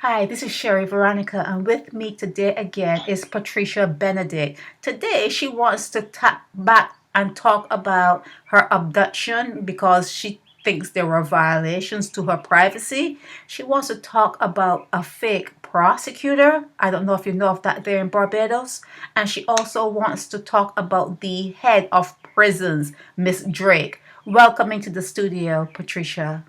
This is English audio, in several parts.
Hi, this is Sherry Veronica, and with me today again is Patricia Benedict. Today, she wants to tap back and talk about her abduction because she thinks there were violations to her privacy. She wants to talk about a fake prosecutor. I don't know if you know of that there in Barbados. And she also wants to talk about the head of prisons, Miss Drake. Welcome into the studio, Patricia.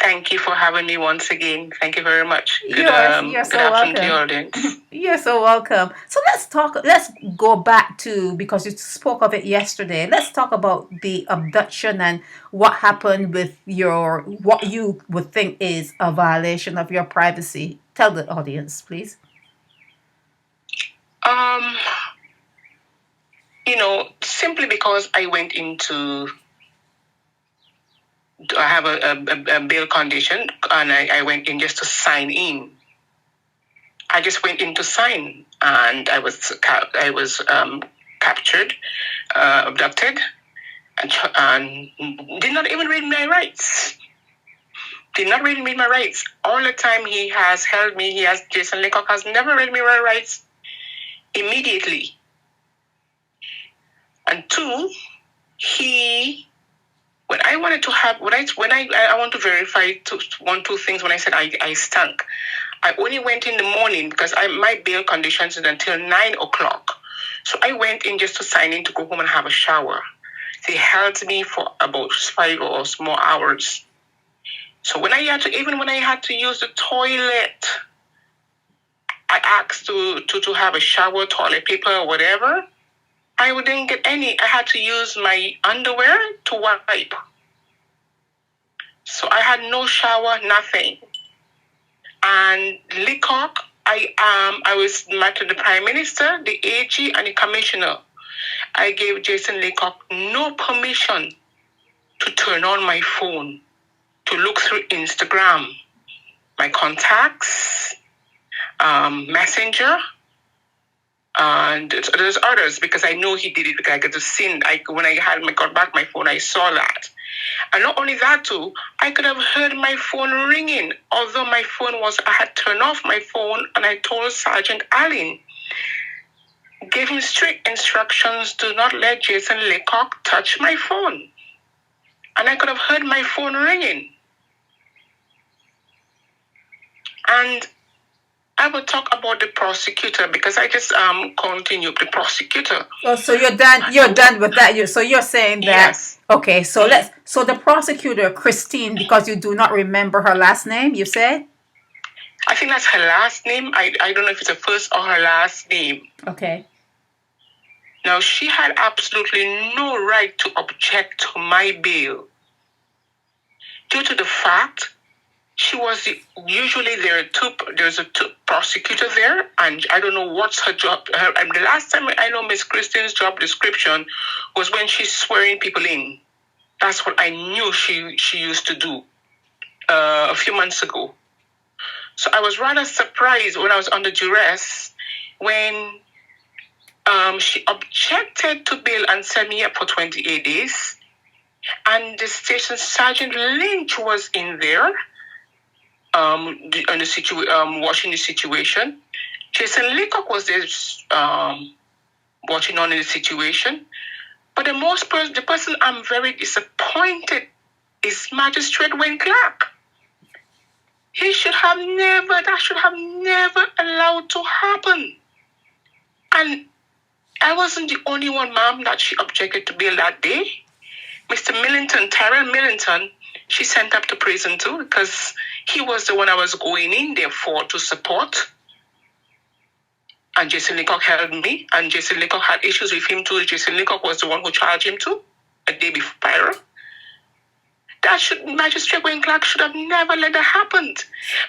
Thank you for having me once again. Thank you very much. You're so Good afternoon to your welcome. audience. You're so welcome. So let's go back to, because you spoke of it yesterday. Let's talk about the abduction and what happened with what you would think is a violation of your privacy. Tell the audience, please. Um, simply because I have a bail condition, and I went in just to sign in. I just went in to sign, and I was captured, abducted, and did not even read my rights. Did not read me my rights. All the time he has held me, Jason Leacock has never read me my rights immediately. And two, when I wanted to have, when I want to verify two things, when I said I stank, I only went in the morning because my bail conditions is until 9 o'clock. So I went in just to sign in to go home and have a shower. They held me for about 5 or more hours. So when I had to use the toilet, I asked to have a shower, toilet paper, or whatever. I wouldn't get any. I had to use my underwear to wipe. So I had no shower, nothing. And Leacock, I was met with the Prime Minister, the AG, and the Commissioner. I gave Jason Leacock no permission to turn on my phone, to look through Instagram, my contacts, Messenger, and there's others, because I know he did it because I got to see. When I got back my phone, I saw that. And not only that too, I could have heard my phone ringing, although I had turned off my phone, and I told Sergeant Allen, gave him strict instructions to not let Jason Leacock touch my phone. And I could have heard my phone ringing. And I will talk about the prosecutor, because I just continue the prosecutor. Oh, so you're done. You're done with that. So you're saying that. Yes. Okay. So So the prosecutor, Christine, because you do not remember her last name, you said. I think that's her last name. I don't know if it's her first or her last name. Okay. Now, she had absolutely no right to object to my bail, due to the fact she was usually there's a prosecutor there, and I don't know what's her job. And the last time I know Miss Christine's job description was when she's swearing people in. That's what I knew she used to do a few months ago. So I was rather surprised when I was under duress when she objected to bail and set me up for 28 days. And the station sergeant Lynch was in there watching the situation. Jason Leacock was there watching on the situation. But the person I'm very disappointed is Magistrate Wayne Clarke. That should have never allowed to happen. And I wasn't the only one, ma'am, that she objected to bail that day. Mr. Millington, Tyrell Millington, she sent up to prison too, because he was the one I was going in there for to support. And Jason Leacock held me, and Jason Leacock had issues with him too. Jason Leacock was the one who charged him too, a day before Pyro. Magistrate Wayne Clarke should have never let that happen.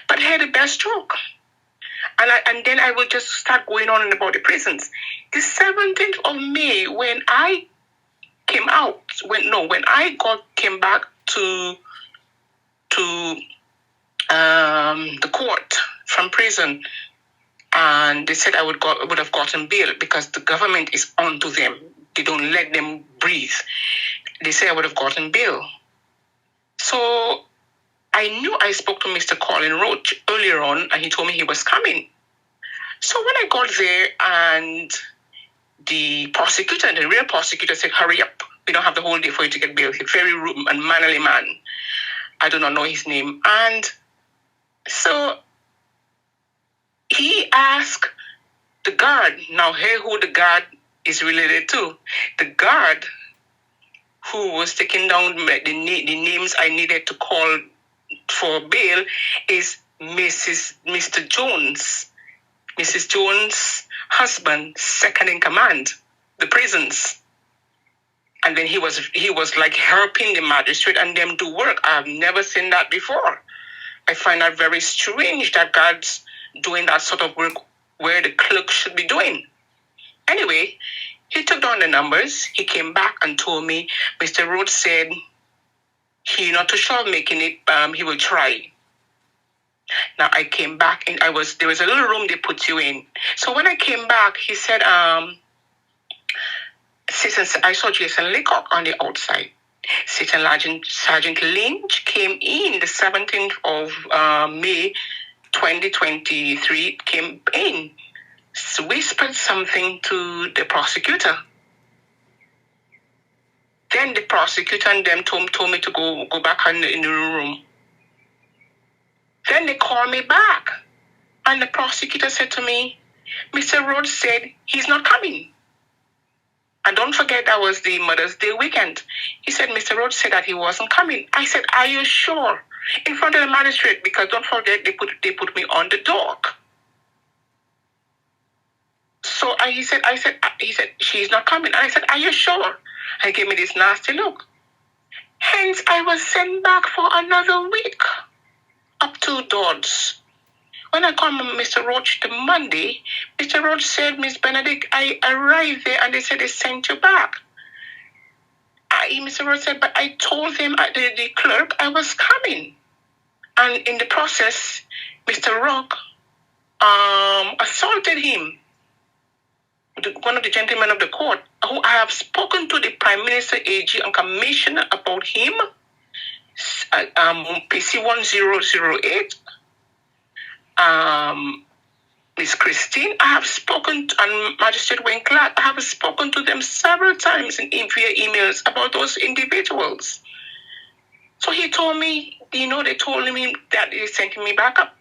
But he had the best stroke. And then I will just start going on about the prisons. The 17th of May, when I came out, when I came back to the court from prison, and they said I would have gotten bail because the government is onto them. They don't let them breathe. They said I would have gotten bail. So I knew I spoke to Mr. Colin Roach earlier on, and he told me he was coming. So when I got there, and the prosecutor, the real prosecutor, said, "Hurry up. We don't have the whole day for you to get bail." He's a very rude and mannerly man. I do not know his name. And so he asked the guard, now hear who the guard is related to. The guard who was taking down the names I needed to call for bail is Mr. Jones. Mrs. Jones' husband, second in command, the prisons. And then he was like helping the magistrate and them do work. I've never seen that before. I find that very strange that God's doing that sort of work where the clerk should be doing. Anyway, he took down the numbers. He came back and told me, Mr. Rhodes said he not too sure of making it. He will try. Now I came back and there was a little room they put you in. So when I came back, he said, I saw Jason Leacock on the outside. Sergeant Lynch came in the 17th of May 2023, came in, whispered something to the prosecutor. Then the prosecutor and them told me to go back in the room. Then they called me back. And the prosecutor said to me, Mr. Rhodes said he's not coming. And don't forget that was the Mother's Day weekend. He said, Mr. Rhodes said that he wasn't coming. I said, are you sure? In front of the magistrate, because don't forget, they put me on the dock. So he said, she's not coming. And I said, are you sure? And he gave me this nasty look. Hence, I was sent back for another week, up to Dodds. When I called Mr. Roach the Monday, Mr. Roach said, Miss Benedict, I arrived there and they said they sent you back. Mr. Roach said, but I told them, the clerk, I was coming. And in the process, Mr. Rock assaulted him, one of the gentlemen of the court, who I have spoken to the Prime Minister, AG, and Commissioner about him, PC 1008. Miss Christine, I have spoken to, and Magistrate Wayne Clarke, I have spoken to them several times via emails about those individuals. So he told me, they told me that they sent me back up.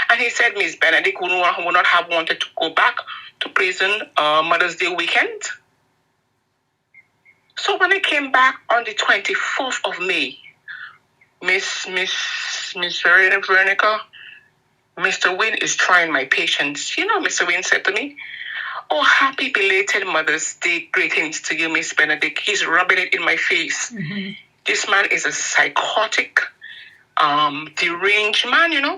And he said, Miss Benedict would not have wanted to go back to prison Mother's Day weekend. So when I came back on the 24th of May, Miss Veronica, Mr. Wayne is trying my patience. Mr. Wayne said to me, oh, happy belated Mother's Day greetings to you, Miss Benedict. He's rubbing it in my face. Mm-hmm. This man is a psychotic, deranged man,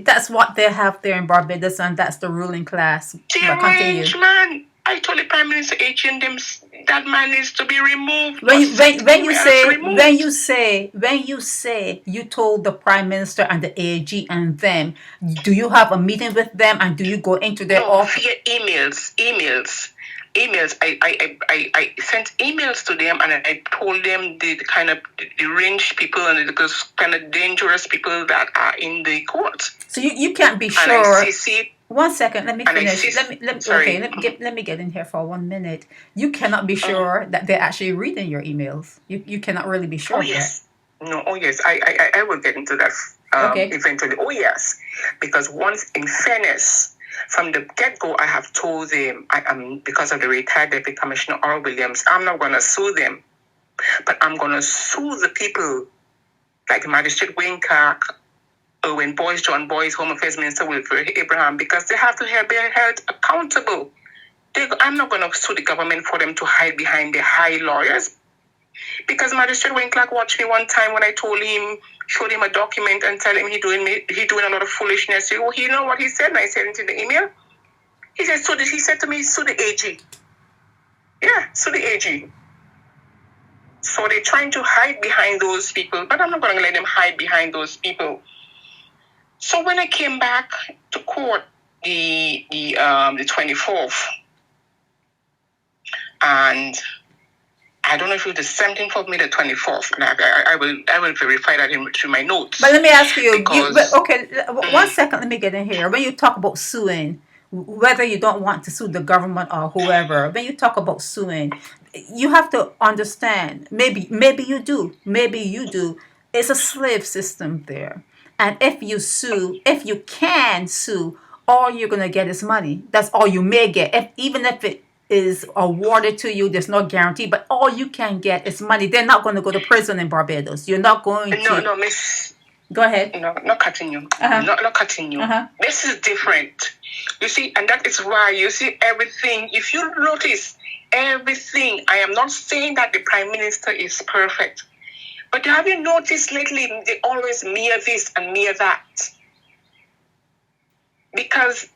That's what they have there in Barbados, and that's the ruling class. Deranged man. I told the Prime Minister and them that man needs to be removed. When you say you told the Prime Minister and the AG and them, do you have a meeting with them and do you go into their office? Via emails. I sent emails to them and I told them the kind of deranged people and the kind of dangerous people that are in the court. So you can't be sure. One second, let me finish. Let me get in here for 1 minute. You cannot be sure that they're actually reading your emails. You cannot really be sure. Oh yes, I will get into that eventually. Oh yes, because once, in fairness, from the get-go, I have told them I am, because of the retired Deputy Commissioner Earl Williams, I'm not going to sue them, but I'm going to sue the people like Magistrate Wayne Clarke, Owen Boyce, John Boyce, Home Affairs Minister Wilfred Abraham, because they have to be held accountable. I'm not going to sue the government for them to hide behind their high lawyers. Because Magistrate Wayne Clarke watched me one time when I showed him a document and tell him he doing a lot of foolishness. You know what he said? And I said it in the email. He said to me, sue the AG. Yeah, sue the AG. So they're trying to hide behind those people, but I'm not going to let them hide behind those people. So when I came back to court the 24th, and I don't know if it was the 17th of May, the 24th, and I will verify that through my notes. But let me ask you, because, okay, 1 second, let me get in here. When you talk about suing, whether you don't want to sue the government or whoever, when you talk about suing, you have to understand, maybe you do, it's a slave system there. And if you can sue, all you're going to get is money. That's all you may get. Even if it is awarded to you, there's no guarantee, but all you can get is money. They're not going to go to prison in Barbados. You're not going to. No, Miss. Go ahead. No, not cutting you. Not cutting you. This is different. You see, and that is why you see everything. If you notice everything, I am not saying that the Prime Minister is perfect, but have you noticed lately they always mere this and mere that? Because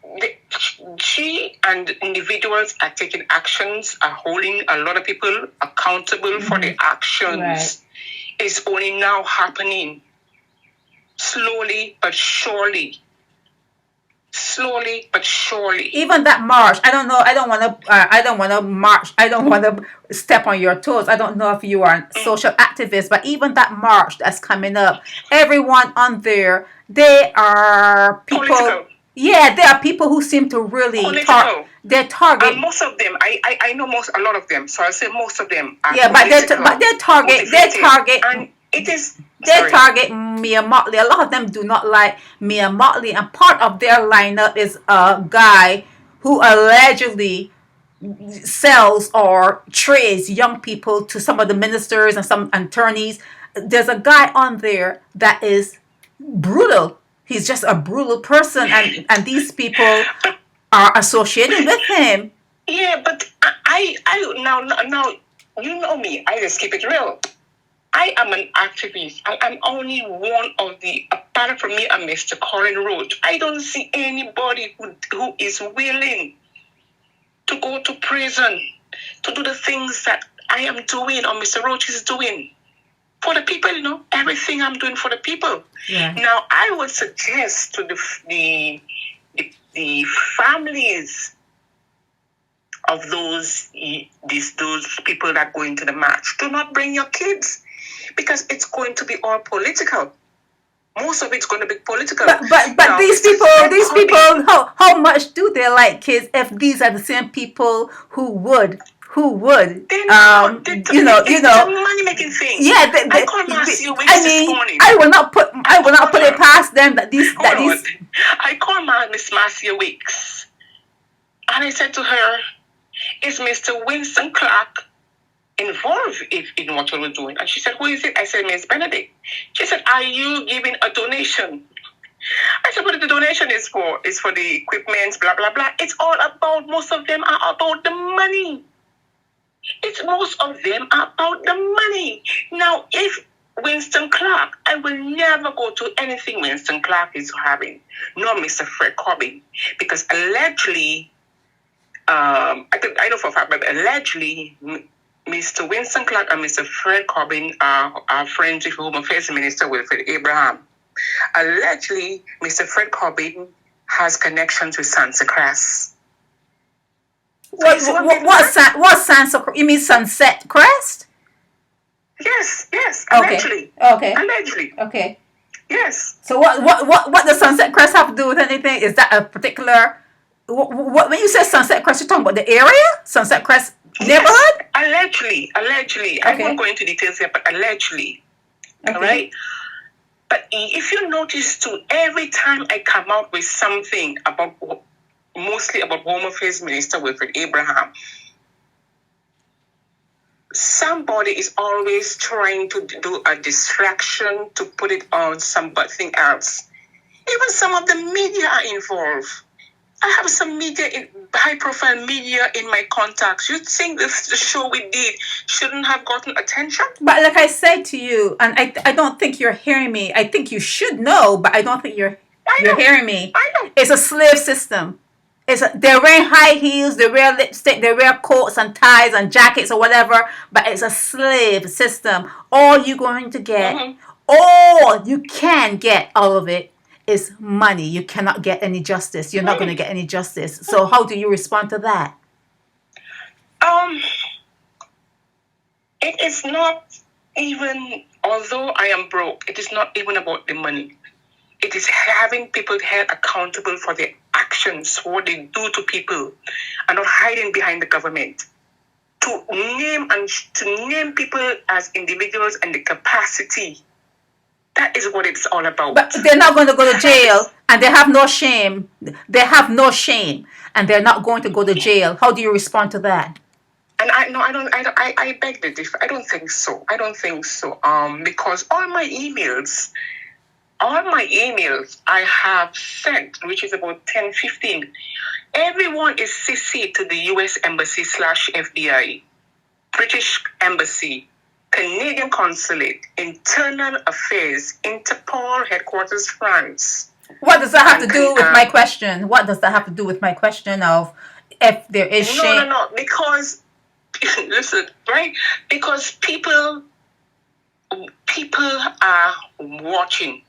she and individuals are taking actions, are holding a lot of people accountable for the actions. Right. It's only now happening. Slowly but surely. Even that march, I don't know. I don't want to march. I don't want to step on your toes. I don't know if you are a social activist, but even that march that's coming up, everyone on there, they are people. Political. Yeah, there are people who seem to really target. Most of them, I know a lot of them. So I say most of them. Are but they target. And it is. They target Mia Motley. A lot of them do not like Mia Motley, and part of their lineup is a guy who allegedly sells or trades young people to some of the ministers and some attorneys. There's a guy on there that is brutal. He's just a brutal person, and these people are associated with him. Yeah, but I now you know me. I just keep it real. I am an activist. I'm only one of the, apart from me and Mr. Colin Roach, I don't see anybody who is willing to go to prison to do the things that I am doing or Mr. Roach is doing. For the people, everything I'm doing for the people. Yeah. Now, I would suggest to the families of those people that go into the march, do not bring your kids. Because it's going to be all political. Most of it's going to be political. But now, these people, how much do they like kids if these are the same people who would It's a money making thing. Yeah, I called Marcia Wicks this morning. I will not put it past them that these. I called Miss Marcia Wicks, and I said to her, "Is Mr. Winston Clarke involved in what you were doing?" And she said, "Who is it?" I said, "Miss Benedict." She said, "Are you giving a donation?" I said, "What the donation is for? It's for the equipment, blah, blah, blah." It's all about, most of them are about the money. Most of them are about the money. Now, if Winston Clarke, I will never go to anything Winston Clarke is having, nor Mr. Fred Corbin, because allegedly, I know for a fact, but allegedly, Mr. Winston Clarke and Mr. Fred Corbin are friends with Home Affairs Minister Wilfred Abraham. Allegedly, Mr. Fred Corbin has connections with Sansa Crest. What Sansa? You mean Sunset Crest? Yes. Allegedly. Okay. Allegedly. Okay. Yes. So what does Sunset Crest have to do with anything? Is that a particular? When you say Sunset Crest, you're talking about the area, Sunset Crest neighborhood? Yes. Allegedly. I won't go into details here, but allegedly. Okay. All right. But if you notice too, every time I come out with something mostly about Home Affairs Minister Wilfred Abraham, somebody is always trying to do a distraction to put it on something else. Even some of the media are involved. I have some high-profile media in my contacts. You think the show we did shouldn't have gotten attention? But like I said to you, and I don't think you're hearing me. I think you should know, but I don't think you're hearing me. I know. It's a slave system. They're wearing high heels, they wear lipstick, they wear coats and ties and jackets or whatever, but it's a slave system. All you're going to get, all you can get out of it is money. You cannot get any justice. You're not going to get any justice. So how do you respond to that? It is not even, although I am broke, it is not even about the money. It is having people held accountable for their actions, what they do to people, and not hiding behind the government. To name people as individuals and the capacity. That is what it's all about. But they're not going to go to jail, and they have no shame. They have no shame, and they're not going to go to jail. How do you respond to that? And I beg the differ. I don't think so. Because all my emails I have sent, which is about 10, 15, everyone is CC to the US Embassy / FBI, British Embassy, Canadian Consulate, Internal Affairs, Interpol Headquarters, France. What does that have to do with my question? What does that have to do with my question of if there is shame? No, because, listen, right? Because people are watching.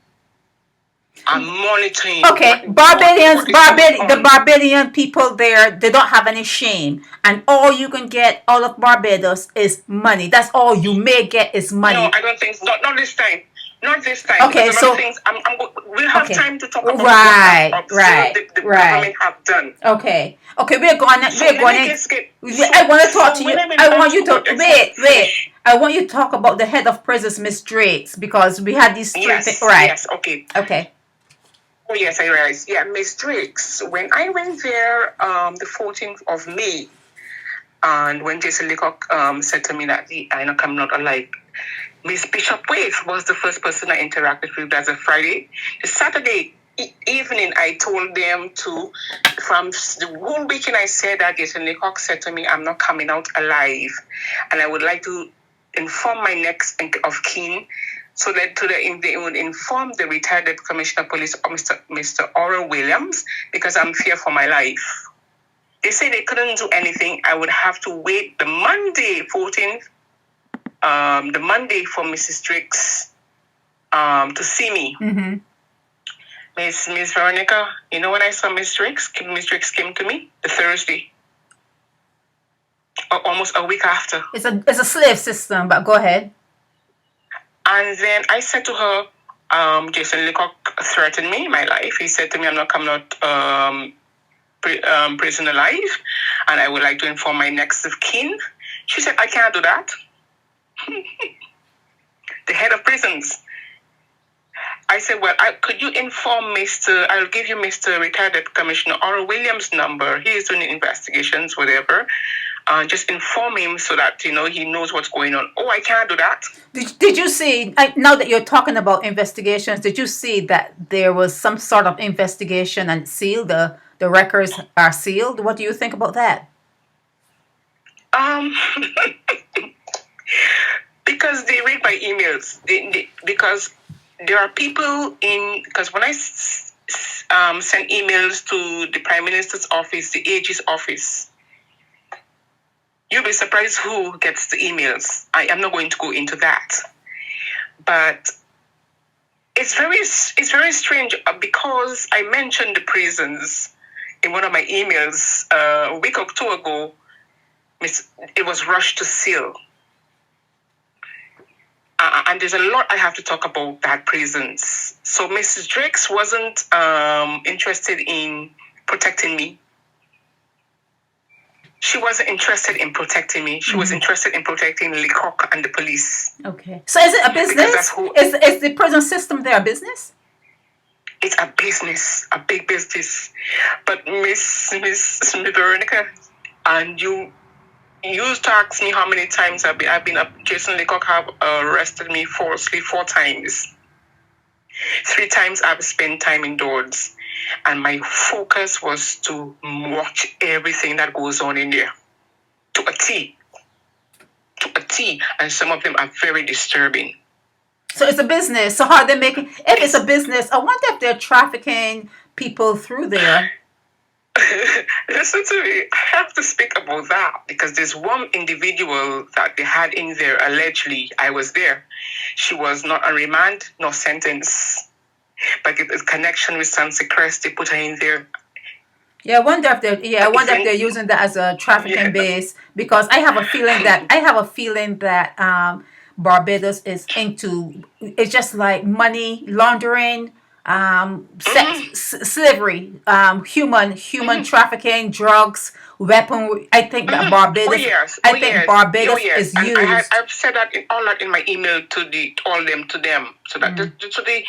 I'm monitoring. Okay, the Barbadian people there, they don't have any shame, and all you can get out of Barbados is money. That's all you may get is money. No, I don't think so. Not this time. Not this time. Okay, so things, we'll have time to talk about what the government have done. Okay, we're going. I want to talk to you. I want you to wait. I want you to talk about the head of prisons, Miss Drakes, because we had these three things. Right. Yes. Okay. Oh, yes, I realize. Yeah, Miss Drakes. When I went there the 14th of May, and when Jason Leacock said to me that I know I'm not alive, Miss Bishop Waite was the first person I interacted with. That's a Friday. The Saturday evening, I told them from the whole weekend I said that Jason Leacock said to me, I'm not coming out alive. And I would like to inform my next of kin, so that they would inform the retired Deputy Commissioner of Police, Mr. Oral Williams, because I'm fear for my life. They say they couldn't do anything. I would have to wait the Monday, 14th, the Monday for Mrs. Drakes to see me. Mm-hmm. Miss Veronica, you know when I saw Miss Drakes came to me the Thursday, almost a week after. It's a slave system, but go ahead. And then I said to her, Jason Leacock threatened me, my life. He said to me, I'm not coming out prison alive, and I would like to inform my next of kin. She said, I can't do that. The head of prisons. I said, well, could you inform I'll give you Mr. Retired Deputy Commissioner Oral Williams' number. He is doing investigations, whatever. Just inform him so that, he knows what's going on. Oh, I can't do that. Did you see, now that you're talking about investigations, did you see that there was some sort of investigation and sealed? The records are sealed? What do you think about that? Because they read my emails. Because there are people because when I send emails to the Prime Minister's office, the AG's office, you'll be surprised who gets the emails. I am not going to go into that. But it's very strange because I mentioned the prisons in one of my emails a week or two ago. It was rushed to seal. And there's a lot I have to talk about that prisons. So Mrs. Drakes wasn't interested in protecting me. She wasn't interested in protecting me. She was interested in protecting Leacock and the police. Okay. So is it a business? Is the prison system there a business? It's a business, a big business. But Miss Veronica, and you used to ask me how many times I've been up. Jason Leacock have arrested me falsely 4 times. 3 times I've spent time indoors. And my focus was to watch everything that goes on in there. To a T. And some of them are very disturbing. So it's a business. So how are they making... If it's a business, I wonder if they're trafficking people through there. Listen to me. I have to speak about that because there's one individual that they had in there, allegedly. I was there. She was not on remand, nor sentence. But in connection with Sansi Crest, they put her in there. Yeah, I wonder if they're yeah, I But if wonder if they're you, using that as a trafficking yeah, base because I have a feeling that Barbados is into it's just like money laundering, sex, mm-hmm, slavery, human mm-hmm, trafficking, drugs, weapon. mm-hmm. Oh yes, I think oh Barbados yes, is and used. I've said that in all that in my email to the all them to them, so that Mm. so the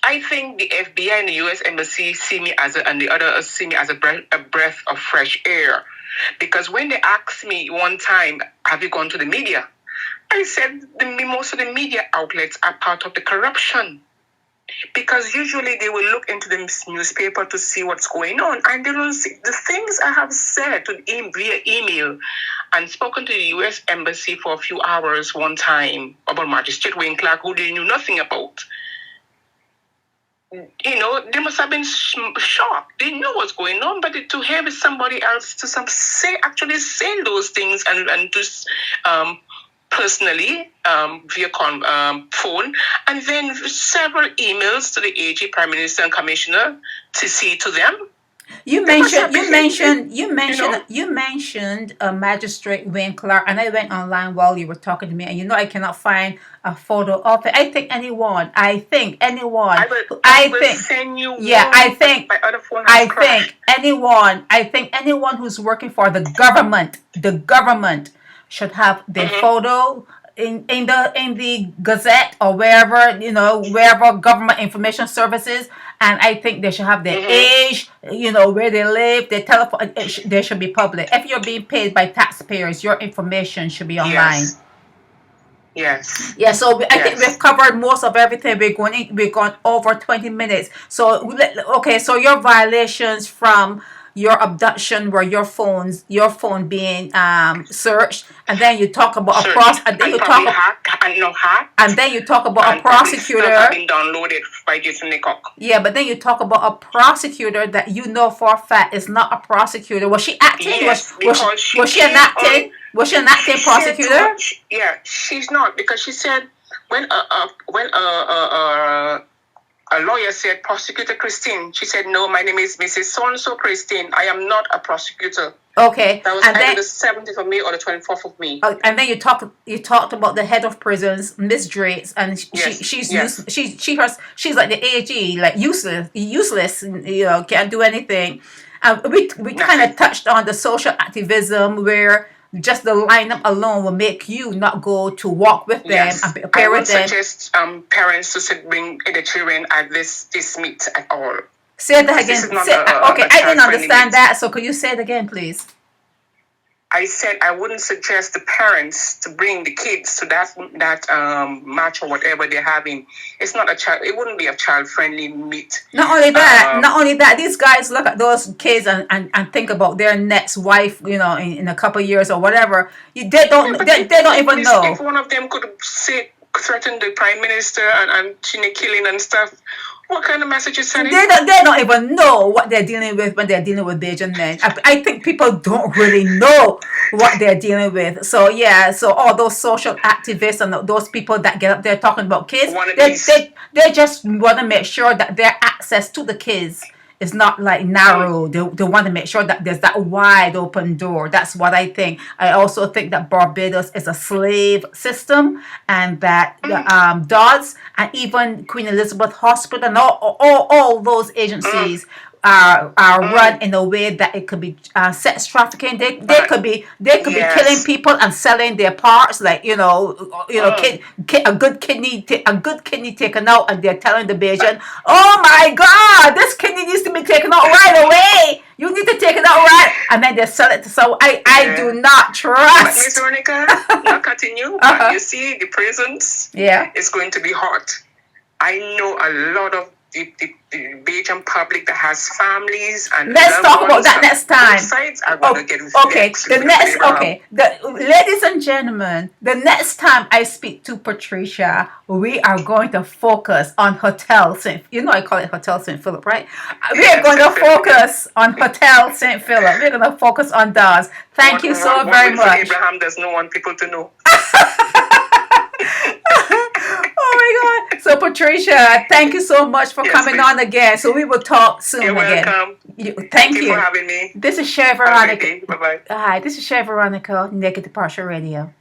I think the FBI and the U.S. Embassy see me as and the other see me as a breath of fresh air, because when they asked me one time, "Have you gone to the media?" I said most of the media outlets are part of the corruption, because usually they will look into the newspaper to see what's going on, and they don't see the things I have said via email and spoken to the U.S. Embassy for a few hours one time about Magistrate Wayne Clarke, who they knew nothing about. They must have been shocked. They knew what's going on, but to have somebody else to actually say those things and to personally via phone, and then several emails to the AG, Prime Minister, and Commissioner to see to them. You They must mentioned have you behaved, mentioned you you mentioned know. you mentioned Magistrate Wayne Clark, and I went online while you were talking to me, and I cannot find a photo of it. I think anyone, I will send you yeah, one, but my other phone has crashed. I think anyone who's working for the government should have their Mm-hmm. photo in the Gazette or wherever wherever government information services, and I think they should have their Mm-hmm. age, where they live, their telephone. They should be public. If you're being paid by taxpayers, your information should be online. Yes. Yes. Yeah, so I think we've Yes. covered most of everything. We're going over 20 minutes. So okay, so your violations from your abduction were your phone being searched, and then you talk about a Searched pros, and then and you probably talk, hacked and no and hacked, then you talk about a and probably stuff have prosecutor. been downloaded by Jason Leacock. Yeah, but then you talk about a prosecutor that you know for a fact is not a prosecutor. Was she acting? Yes, because she Was she an came on. acting? Was she an She acting said to her, prosecutor? yeah, she's not, because she said when a lawyer said, "Prosecutor Christine," she said, "No, my name is Mrs. So and So Christine. I am not a prosecutor." Okay, That was and either then the 17th of May or the 24th of May. you talked about the head of prisons, Miss Drates, and Yes, she's yes. used she's like the AG, like useless, can't do anything. We kind Nothing. of touched on the social activism where just the lineup alone will make you not go to walk with them and Yes, I prepare with would them. suggest parents to bring their children at this meet at all, Say that because this is again. not Okay, a I didn't child friendly understand meet. that. So could you say it again, please? I said I wouldn't suggest the parents to bring the kids to that match or whatever they're having. It's not a child. It wouldn't be a child friendly meet. Not only that, these guys look at those kids and think about their next wife, in a couple of years or whatever. Yeah, but They don't even if know. one of them could say threaten the prime minister and killing and stuff, what kind of message is sending? They don't even know what they're dealing with when they're dealing with Bajan men. I think people don't really know what they're dealing with. So yeah, so all those social activists and those people that get up there talking about kids, Wannabes. they just want to make sure that their access to the kids is not like Mm. narrow. They want to make sure that there's that wide open door. That's what I think. I also think that Barbados is a slave system, and that the Mm. Dodds and even Queen Elizabeth Hospital and all those Mm. agencies are Mm. run in a way that it could be sex trafficking. They could be killing Yes. people and selling their parts, like Mm. a good kidney taken out, and they're telling the patient, "Oh my God, this kidney needs to be taken out right away. You need to take it out right," and then they sell it. So I do Yeah. not But Miss trust. Veronica, not cutting you, but Uh-huh. you see, the prisons Yeah. is going to be hot. I know a lot of the Belgian public that has families and Let's loved talk about ones that on next both time. sides are going to Oh, get okay. vexed with Abraham. Ladies and gentlemen, the next time I speak to Patricia, we are going to focus on Hotel St. I call it Hotel St. Philip, right? We are Yes, going to St. Philip, yeah. focus on Hotel St. Philip. We're going to focus on Dawes. Thank you so What very Wilfred much. Abraham does not want people to know. Oh my God. So, Patricia, thank you so much for Yes, coming please. on again. So, we will talk soon You're again. welcome. Thank Thank you you. for having me. This is Chef Have a great Veronica. day. Bye-bye. Hi, this is Chef Veronica, Naked Departure Radio.